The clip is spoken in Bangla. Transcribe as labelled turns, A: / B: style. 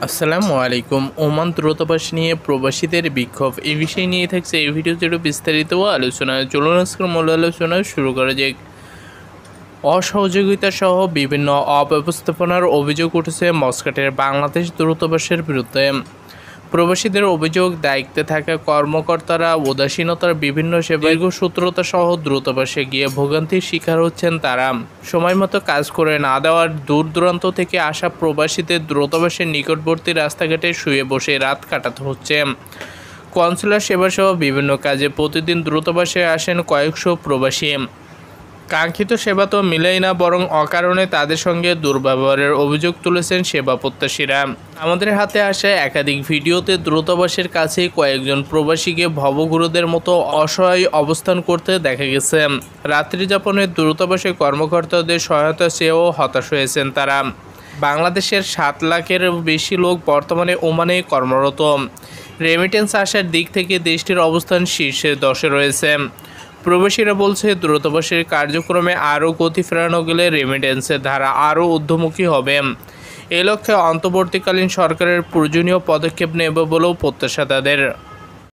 A: আসসালামু আলাইকুম। ওমান দূতাবাস নিয়ে প্রবাসীদের বিক্ষোভ এই বিষয় নিয়ে থাকছে এই ভিডিওতে একটু বিস্তারিত আলোচনা। চলুন আজকের মূল আলোচনা শুরু করা যাক। অসহযোগিতা সহ বিভিন্ন অব্যবস্থাপনার অভিযোগ উঠেছে মস্কাটের বাংলাদেশ দূতাবাসের বিরুদ্ধে। প্রবাসীদের অভিযোগ, দায়িত্বে থাকা কর্মকর্তারা উদাসীনতার বিভিন্ন দীর্ঘসূত্রতা সহ দূতাবাসে গিয়ে ভোগান্তির শিকার হচ্ছেন তারা। সময়মতো কাজ করে না দেওয়ার দূর দূরান্ত থেকে আসা প্রবাসীদের দূতাবাসের নিকটবর্তী রাস্তাঘাটে শুয়ে বসে রাত কাটাতে হচ্ছে। কনসুলার সেবাসহ বিভিন্ন কাজে প্রতিদিন দূতাবাসে আসেন কয়েকশো প্রবাসী। কাঙ্ক্ষিত সেবা তো মিলেই না, বরং অকারণে তাদের সঙ্গে দুর্ব্যবহারের অভিযোগ তুলেছেন সেবা প্রত্যাশীরা। আমাদের হাতে আসা একাধিক ভিডিওতে দূতাবাসের কাছে কয়েকজন প্রবাসীকে ভবঘুরেদের মতো অসহায় অবস্থান করতে দেখা গেছে। রাত্রি যাপনে দূতাবাসের কর্মকর্তাদের সহায়তা চেয়েও হতাশ হয়েছেন তারা। বাংলাদেশের 7 লাখের বেশি লোক বর্তমানে ওমানে কর্মরত। রেমিটেন্স আসার দিক থেকে দেশটির অবস্থান শীর্ষে 10-এ রয়েছে। প্রবাসীরা বলছে, দূতাবাসের কার্যক্রমে আরও গতি ফেরানো গেলে রেমিটেন্সের ধারা আরও ঊর্ধ্বমুখী হবে। এ লক্ষ্যে অন্তর্বর্তীকালীন সরকারের প্রয়োজনীয় পদক্ষেপ নেবে বলেও প্রত্যাশা তাদের।